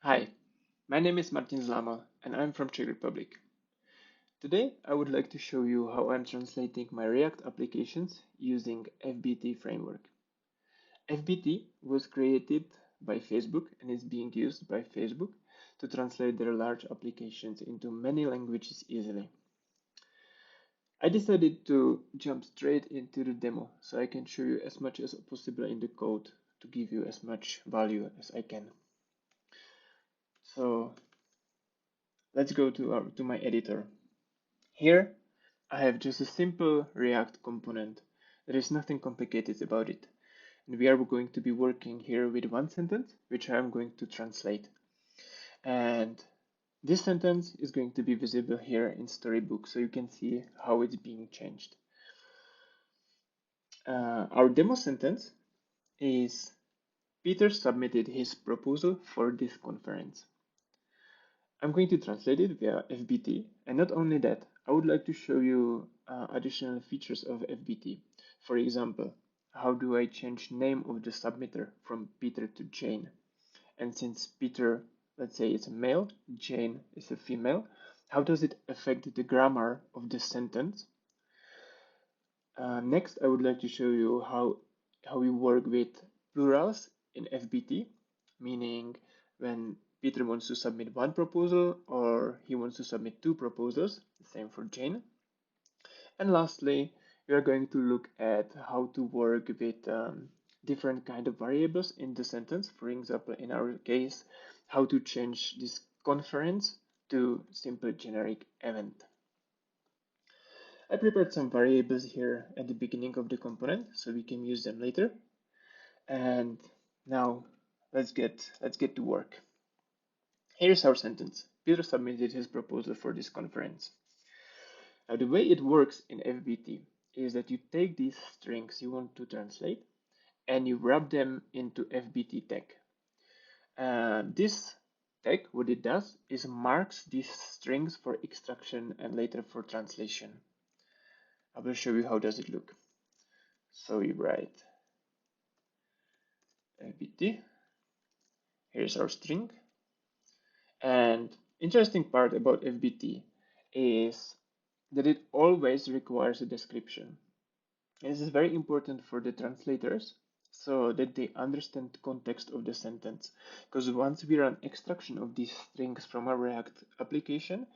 Hi, my name is Martin Zlama and I'm from Czech Republic. Today I would like to show you how I'm translating my React applications using FBT framework. FBT was created by Facebook and is being used by Facebook to translate their large applications into many languages easily. I decided to jump straight into the demo so I can show you as much as possible in the code to give you as much value as I can. So let's go to my editor. Here I have just a simple React component. There is nothing complicated about it. And we are going to be working here with one sentence, which I'm going to translate. And this sentence is going to be visible here in Storybook, so you can see how it's being changed. Our demo sentence is Peter submitted his proposal for this conference. I'm going to translate it via FBT, and not only that, I would like to show you additional features of FBT. For example, how do I change name of the submitter from Peter to Jane? And since Peter, let's say, is a male, Jane is a female, how does it affect the grammar of the sentence? Next, I would like to show you how we work with plurals in FBT, meaning when Peter wants to submit one proposal or he wants to submit two proposals, the same for Jane. And lastly, we are going to look at how to work with different kind of variables in the sentence. For example, in our case, how to change this conference to simple generic event. I prepared some variables here at the beginning of the component so we can use them later. And now let's get to work. Here's our sentence. Peter submitted his proposal for this conference. Now the way it works in FBT is that you take these strings you want to translate and you wrap them into FBT tag. This tag, what it does is marks these strings for extraction and later for translation. I will show you how does it look. So we write FBT. Here's our string. And interesting part about FBT is that it always requires a description. And this is very important for the translators so that they understand the context of the sentence. Because once we run extraction of these strings from our React application,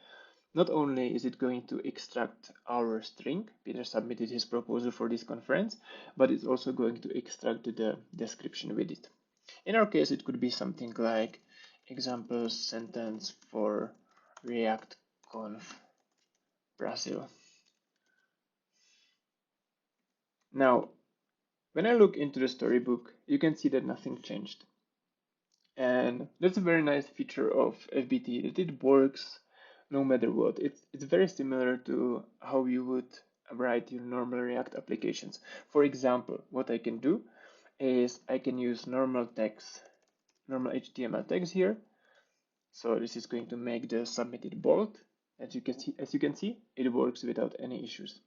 not only is it going to extract our string, Peter submitted his proposal for this conference, but it's also going to extract the description with it. In our case, it could be something like example sentence for React Conf Brazil. Now, when I look into the storybook, you can see that nothing changed. And that's a very nice feature of FBT, that it works no matter what. It's very similar to how you would write your normal React applications. For example, what I can do is I can use normal text, normal HTML text here. So this is going to make the submitted bold. As you can see, it works without any issues.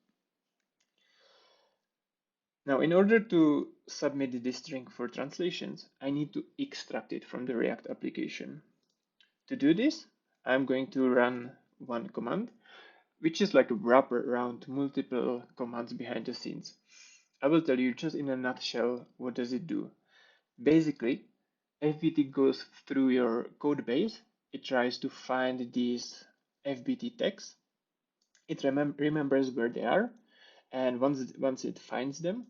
Now, in order to submit this string for translations, I need to extract it from the React application. To do this, I'm going to run one command, which is like a wrapper around multiple commands behind the scenes. I will tell you just in a nutshell, what does it do? Basically, FBT goes through your code base. It tries to find these FBT tags. It remembers where they are. And once it finds them,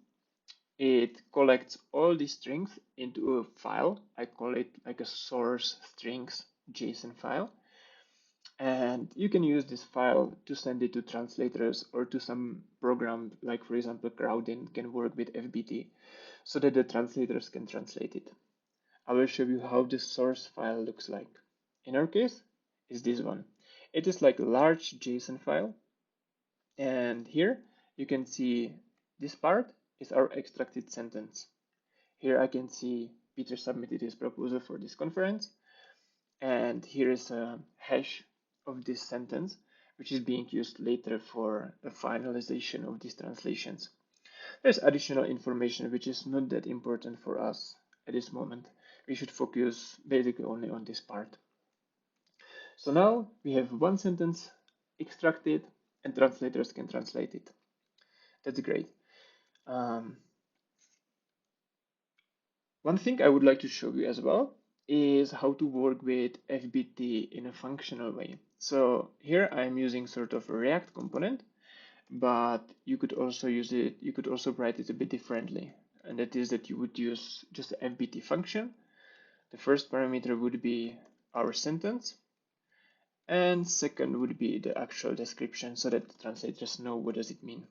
it collects all these strings into a file. I call it like a source strings JSON file. And you can use this file to send it to translators or to some program, like for example, Crowdin can work with FBT so that the translators can translate it. I will show you how this source file looks like. In our case, is this one. It is like a large JSON file. And here you can see this part is our extracted sentence. Here I can see Peter submitted his proposal for this conference. And here is a hash of this sentence, which is being used later for the finalization of these translations. There's additional information which is not that important for us at this moment, We should focus basically only on this part. So now we have one sentence extracted and translators can translate it. That's great. Um, One thing I would like to show you as well is how to work with FBT in a functional way. So here I'm using sort of a React component, but you could also use it, you could also write it a bit differently. And that is that you would use just the FBT function. The first parameter would be our sentence, and second would be the actual description so that the translators know what does it mean.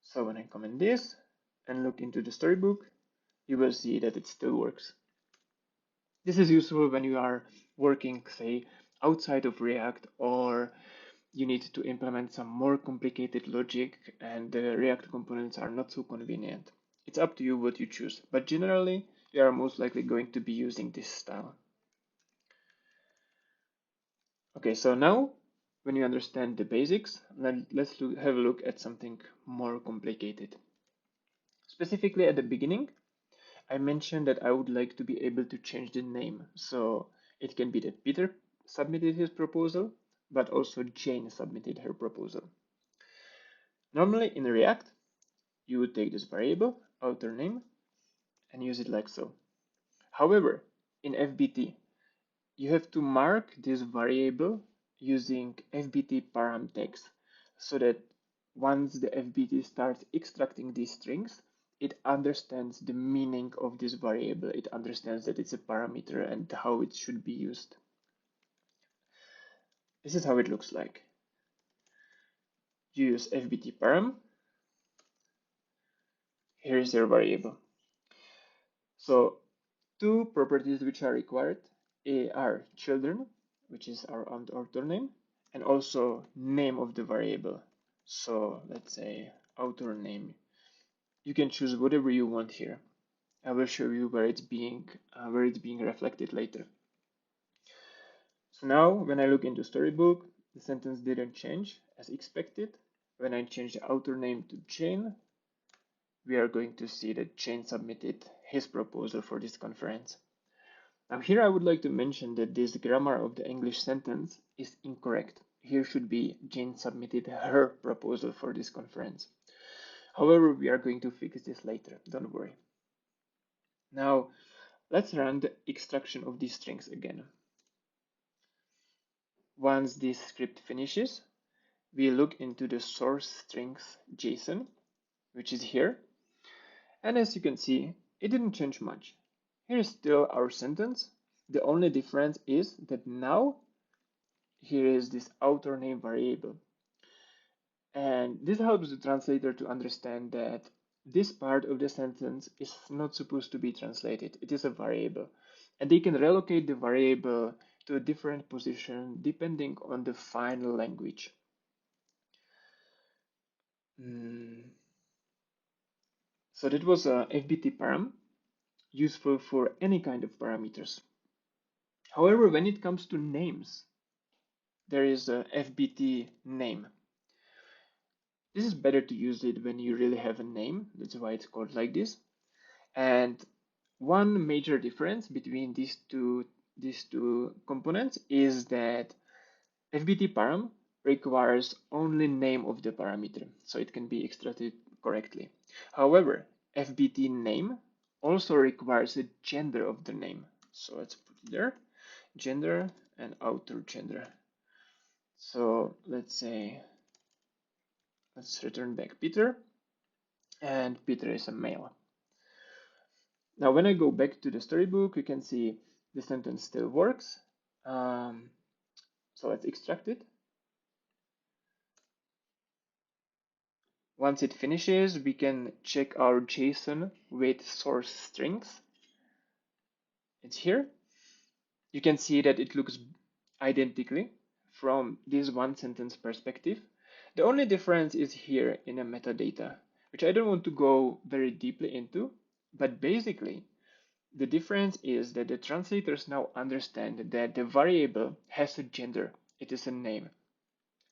So when I comment this and look into the storybook, you will see that it still works. This is useful when you are working, say, outside of React, or you need to implement some more complicated logic and the React components are not so convenient. It's up to you what you choose, but generally you are most likely going to be using this style. Okay, so now when you understand the basics, let's have a look at something more complicated. Specifically at the beginning, I mentioned that I would like to be able to change the name. So it can be that Peter submitted his proposal, but also Jane submitted her proposal. Normally in React, you would take this variable, author name, and use it like so. However, in FBT, you have to mark this variable using FBT param tags so that once the FBT starts extracting these strings, it understands the meaning of this variable. It understands that it's a parameter and how it should be used. This is how it looks like. You use FBT param. Here is your variable. So two properties which are required are children, which is our author name, and also name of the variable. So let's say author name. You can choose whatever you want here. I will show you where it's being reflected later. So now when I look into Storybook, the sentence didn't change as expected. When I change the author name to Jane, we are going to see that Jane submitted his proposal for this conference. Now here I would like to mention that this grammar of the English sentence is incorrect. Here should be Jane submitted her proposal for this conference. However, we are going to fix this later, don't worry. Now, let's run the extraction of these strings again. Once this script finishes, we look into the source strings JSON, which is here. And as you can see, it didn't change much. Here is still our sentence. The only difference is that now here is this author name variable. And this helps the translator to understand that this part of the sentence is not supposed to be translated. It is a variable. And they can relocate the variable to a different position depending on the final language. So that was a FBT param, useful for any kind of parameters. However, when it comes to names, there is a FBT name. This is better to use it when you really have a name. That's why it's called like this. And one major difference between these two components is that FBT param requires only name of the parameter, so it can be extracted correctly. However, FBT name also requires a gender of the name. So let's put it there, gender and author gender. So let's return back Peter, and Peter is a male. Now, when I go back to the storybook, you can see the sentence still works. So let's extract it. Once it finishes, we can check our JSON with source strings. It's here. You can see that it looks identically from this one sentence perspective. The only difference is here in the metadata, which I don't want to go very deeply into, but basically the difference is that the translators now understand that the variable has a gender, it is a name.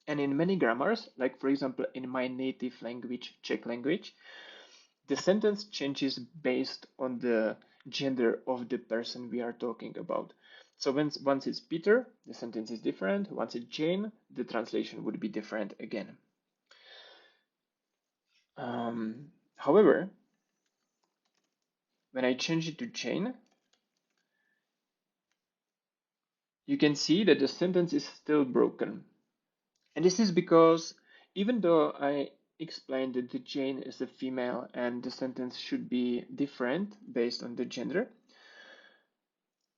And in many grammars, like for example in my native language, Czech language, the sentence changes based on the gender of the person we are talking about. So once it's Peter, the sentence is different. Once it's Jane, the translation would be different again. However, when I change it to Jane, you can see that the sentence is still broken. And this is because even though I explained that the Jane is a female and the sentence should be different based on the gender,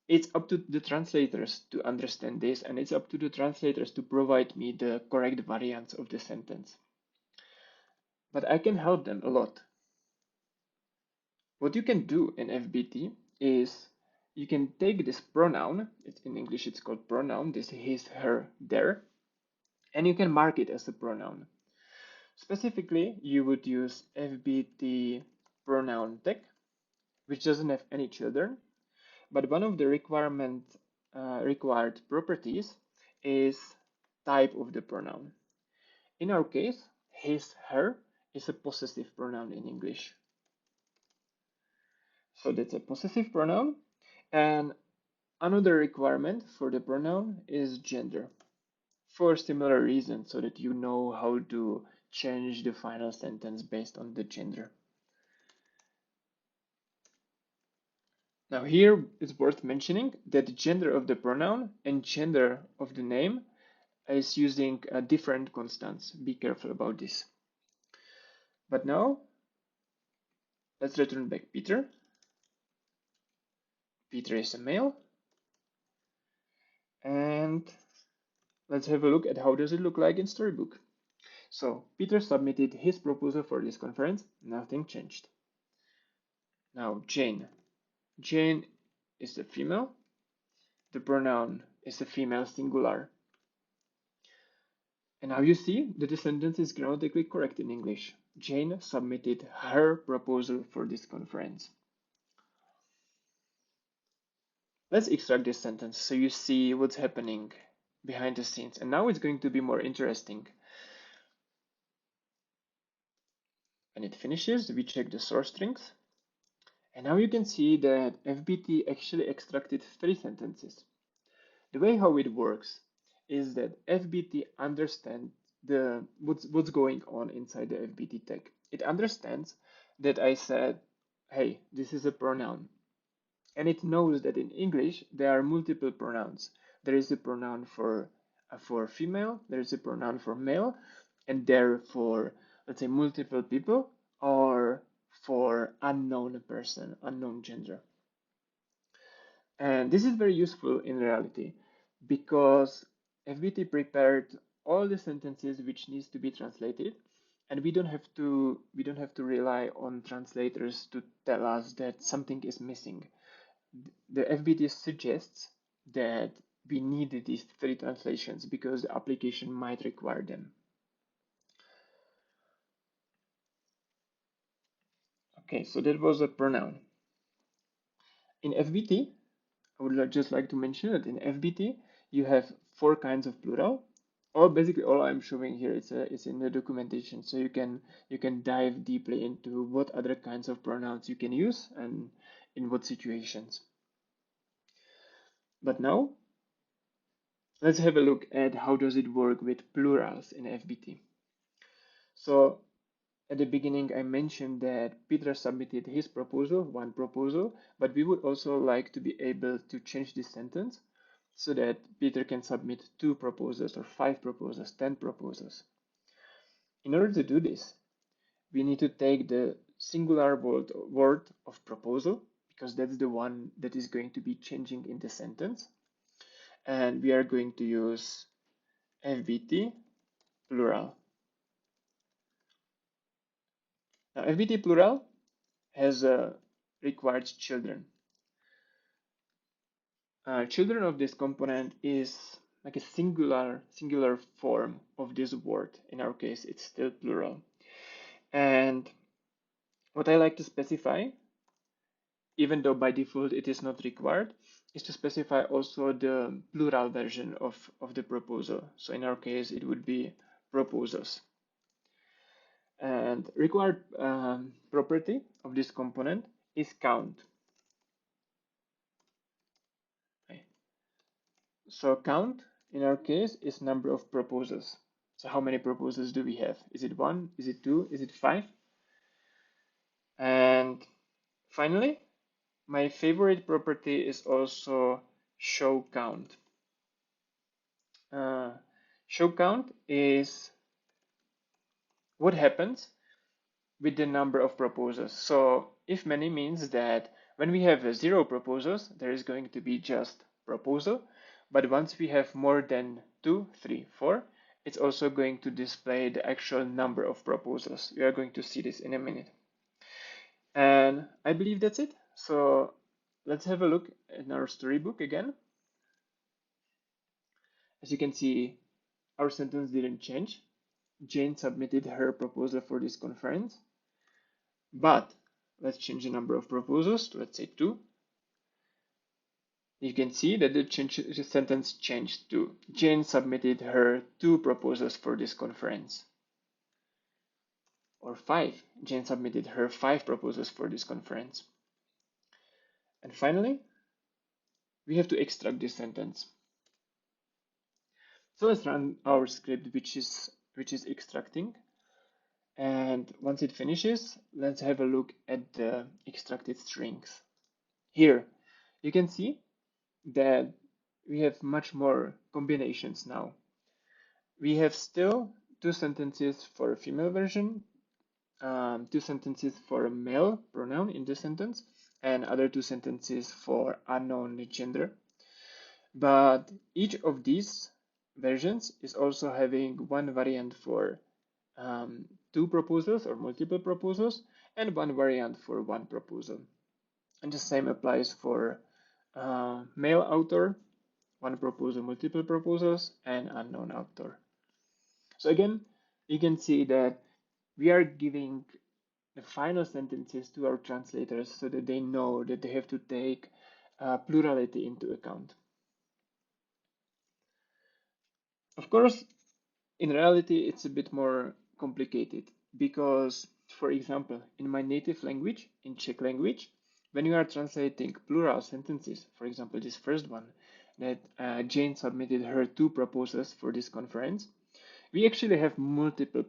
it's up to the translators to understand this, and it's up to the translators to provide me the correct variants of the sentence. But I can help them a lot. What you can do in FBT is you can take this pronoun, in English it's called pronoun, this his, her, their, and you can mark it as a pronoun. Specifically, you would use FBT pronoun tag, which doesn't have any children, but one of the required properties is type of the pronoun. In our case, his, her is a possessive pronoun in English. So that's a possessive pronoun. And another requirement for the pronoun is gender, for similar reasons, so that you know how to change the final sentence based on the gender. Now here it's worth mentioning that the gender of the pronoun and gender of the name is using different constants. Be careful about this. But now let's return back Peter. Peter is a male. And let's have a look at how does it look like in Storybook. So Peter submitted his proposal for this conference. Nothing changed. Now Jane. Jane is a female. The pronoun is a female singular. And now you see that the sentence is grammatically correct in English. Jane submitted her proposal for this conference. Let's extract this sentence so you see what's happening behind the scenes. And now it's going to be more interesting. When it finishes, we check the source strings. And now you can see that FBT actually extracted 3 sentences. The way how it works is that FBT understands what's going on inside the FBT tag. It understands that I said, hey, this is a pronoun. And it knows that in English there are multiple pronouns. There is a pronoun for female, there is a pronoun for male, and there for, let's say, multiple people, or for unknown person, unknown gender. And this is very useful in reality because FBT prepared all the sentences which needs to be translated, and we don't have to rely on translators to tell us that something is missing. The FBT suggests that we need these 3 translations because the application might require them. Okay, so that was a pronoun. In FBT, I would just like to mention that in FBT, you have 4 kinds of plural. Or basically all I'm showing here is in the documentation, so you can dive deeply into what other kinds of pronouns you can use and in what situations. But now, let's have a look at how does it work with plurals in FBT. So at the beginning, I mentioned that Peter submitted his proposal, one proposal, but we would also like to be able to change this sentence so that Peter can submit 2 proposals or 5 proposals, 10 proposals. In order to do this, we need to take the singular word of proposal, because that's the one that is going to be changing in the sentence. And we are going to use FBT plural. Now, FBT plural has required children. Children of this component is like a singular form of this word. In our case, it's still plural. And what I like to specify, even though by default it is not required, is to specify also the plural version of the proposal. So in our case, it would be proposals. And required property of this component is count. So count in our case is number of proposals. So how many proposals do we have? Is it one? Is it two? Is it five? And finally, my favorite property is also show count. Uh, Show count is what happens with the number of proposals. So if many means that when we have zero proposals, there is going to be just proposal. But once we have more than 2, 3, 4, it's also going to display the actual number of proposals. We are going to see this in a minute. And I believe that's it. So let's have a look in our storybook again. As you can see, our sentence didn't change. Jane submitted her proposal for this conference. But let's change the number of proposals to, let's say, 2. You can see that the sentence changed to Jane submitted her 2 proposals for this conference. Or 5. Jane submitted her 5 proposals for this conference. And finally, we have to extract this sentence. So let's run our script which is extracting. And once it finishes, let's have a look at the extracted strings. Here, you can see that we have much more combinations now. We have still 2 sentences for a female version, 2 sentences for a male pronoun in the sentence, and other 2 sentences for unknown gender. But each of these versions is also having one variant for 2 proposals or multiple proposals, and one variant for 1 proposal. And the same applies for male author, 1 proposal, multiple proposals, and unknown author. So again, you can see that we are giving the final sentences to our translators so that they know that they have to take plurality into account. Of course, in reality, it's a bit more complicated because, for example, in my native language, in Czech language, when you are translating plural sentences, for example, this first one, that Jane submitted her 2 proposals for this conference, we actually have multiple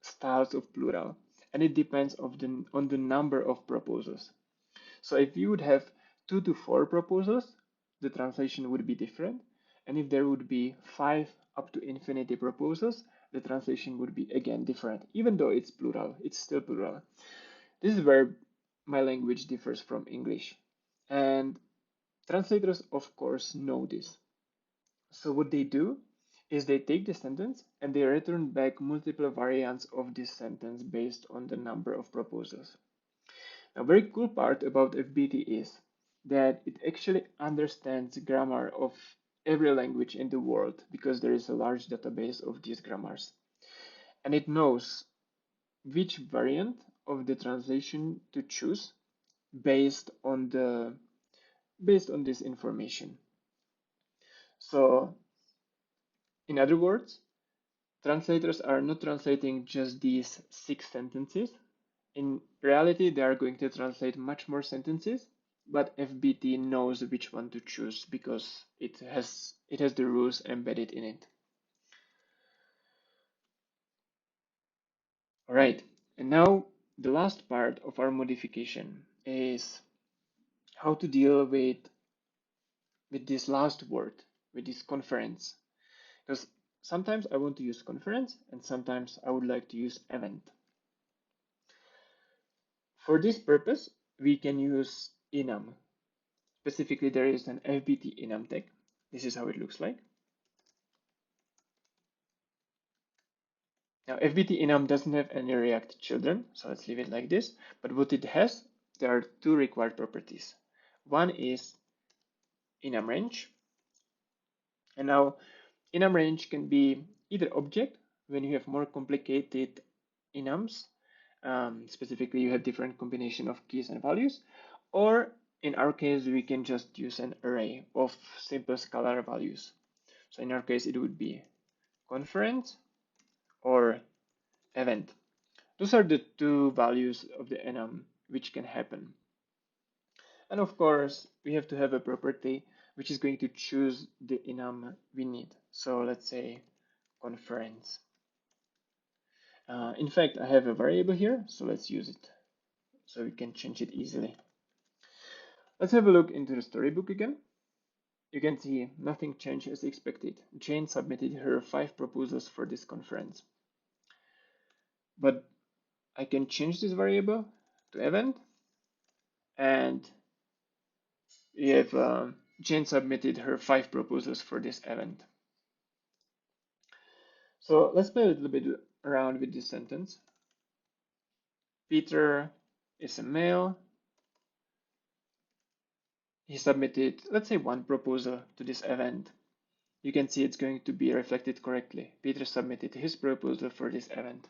styles of plural, and it depends on the number of proposals. So if you would have 2 to 4 proposals, the translation would be different. And if there would be 5 up to infinity proposals, the translation would be again different. Even though it's plural, it's still plural. This is where my language differs from English. And translators, of course, know this. So what they do is they take the sentence and they return back multiple variants of this sentence based on the number of proposals. A very cool part about FBT is that it actually understands grammar of every language in the world because there is a large database of these grammars. And it knows which variant of the translation to choose based on this information. So in other words, translators are not translating just these 6 sentences. In reality, they are going to translate much more sentences, but FBT knows which one to choose because it has the rules embedded in it. All right, and now the last part of our modification is how to deal with this last word, with this conference. Because sometimes I want to use conference and sometimes I would like to use event. For this purpose, we can use enum. Specifically, there is an FBT enum tag. This is how it looks like. Now, FBT enum doesn't have any React children, so let's leave it like this. But what it has, there are 2 required properties. One is enum range. And now, enum range can be either object, when you have more complicated enums, specifically you have different combination of keys and values, or in our case, we can just use an array of simple scalar values. So in our case, it would be conference or event. Those are the 2 values of the enum which can happen. And of course, we have to have a property which is going to choose the enum we need. So let's say conference. In fact, I have a variable here, so let's use it so we can change it easily. Let's have a look into the storybook again. You can see nothing changed as expected. Jane submitted her 5 proposals for this conference. But I can change this variable to event, and we have Jane submitted her 5 proposals for this event. So let's play a little bit around with this sentence. Peter is a male. He submitted, let's say, 1 proposal to this event. You can see it's going to be reflected correctly. Peter submitted his proposal for this event.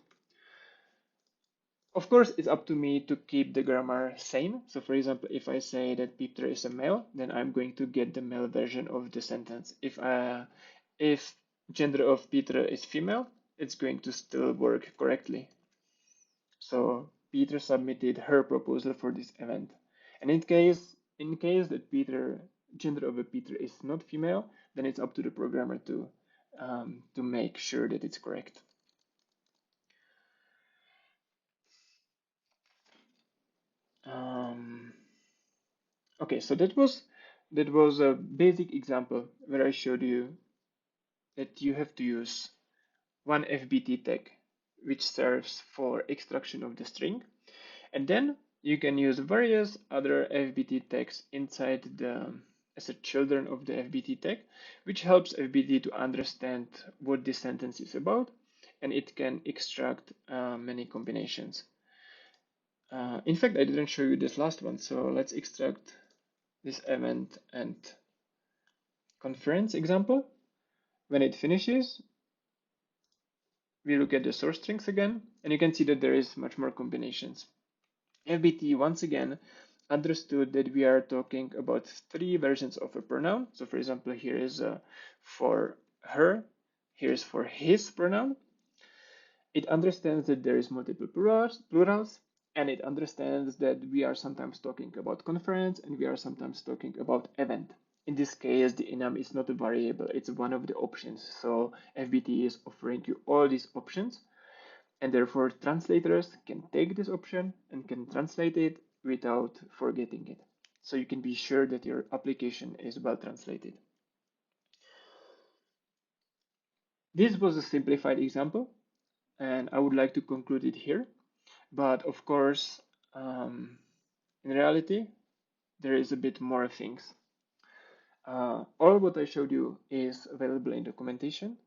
Of course, it's up to me to keep the grammar same. So for example, if I say that Peter is a male, then I'm going to get the male version of the sentence. If gender of Peter is female, it's going to still work correctly. So Peter submitted her proposal for this event. And in case that gender of a Peter is not female, then it's up to the programmer to make sure that it's correct. Okay, so that was a basic example where I showed you that you have to use one FBT tag which serves for extraction of the string, and then you can use various other FBT tags inside the as a children of the FBT tag, which helps FBT to understand what this sentence is about, and it can extract many combinations. In fact, I didn't show you this last one, so let's extract this event and conference example. When it finishes, we look at the source strings again, and you can see that there is much more combinations. FBT once again understood that we are talking about 3 versions of a pronoun. So for example, here is for her, here is for his pronoun. It understands that there is multiple plurals, and it understands that we are sometimes talking about conference and we are sometimes talking about event. In this case, the enum is not a variable, it's one of the options. So FBT is offering you all these options, and therefore translators can take this option and can translate it without forgetting it. So you can be sure that your application is well translated. This was a simplified example, and I would like to conclude it here. But of course, in reality, there is a bit more things. All what I showed you is available in documentation,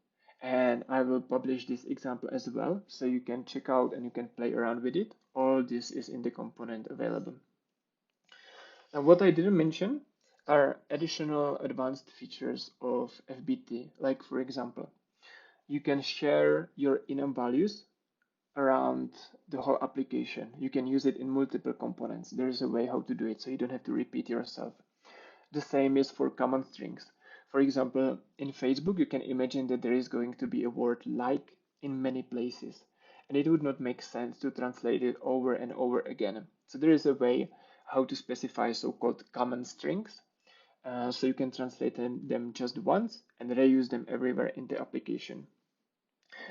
and I will publish this example as well, so you can check out and you can play around with it. All this is in the component available. Now, what I didn't mention are additional advanced features of FBT, like for example, you can share your enum values around the whole application. You can use it in multiple components. There is a way how to do it, so you don't have to repeat yourself. The same is for common strings. For example, in Facebook, you can imagine that there is going to be a word like in many places, and it would not make sense to translate it over and over again. So there is a way how to specify so-called common strings, so you can translate them just once and reuse them everywhere in the application.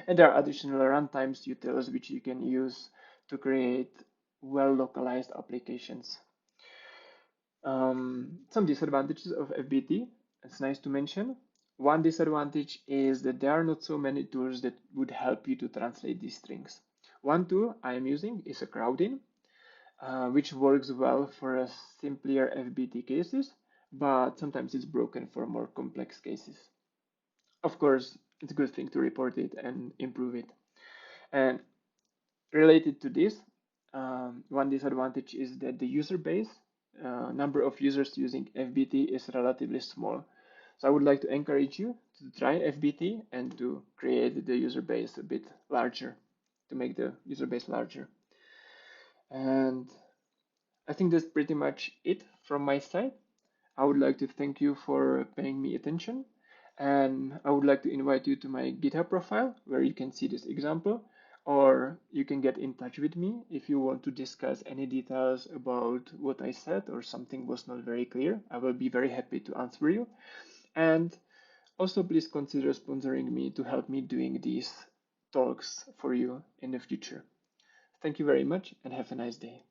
And there are additional runtimes utils which you can use to create well-localized applications. Some disadvantages of FBT, it's nice to mention. One disadvantage is that there are not so many tools that would help you to translate these strings. One tool I am using is a Crowdin, which works well for a simpler FBT cases, but sometimes it's broken for more complex cases. Of course, it's a good thing to report it and improve it. And related to this, one disadvantage is that the user base, number of users using FBT is relatively small. So I would like to encourage you to try FBT and to create the user base a bit larger, to make the user base larger. And I think that's pretty much it from my side. I would like to thank you for paying me attention, and I would like to invite you to my GitHub profile where you can see this example. or you can get in touch with me if you want to discuss any details about what I said or something was not very clear. I will be very happy to answer you. And also, please consider sponsoring me to help me doing these talks for you in the future. Thank you very much and have a nice day.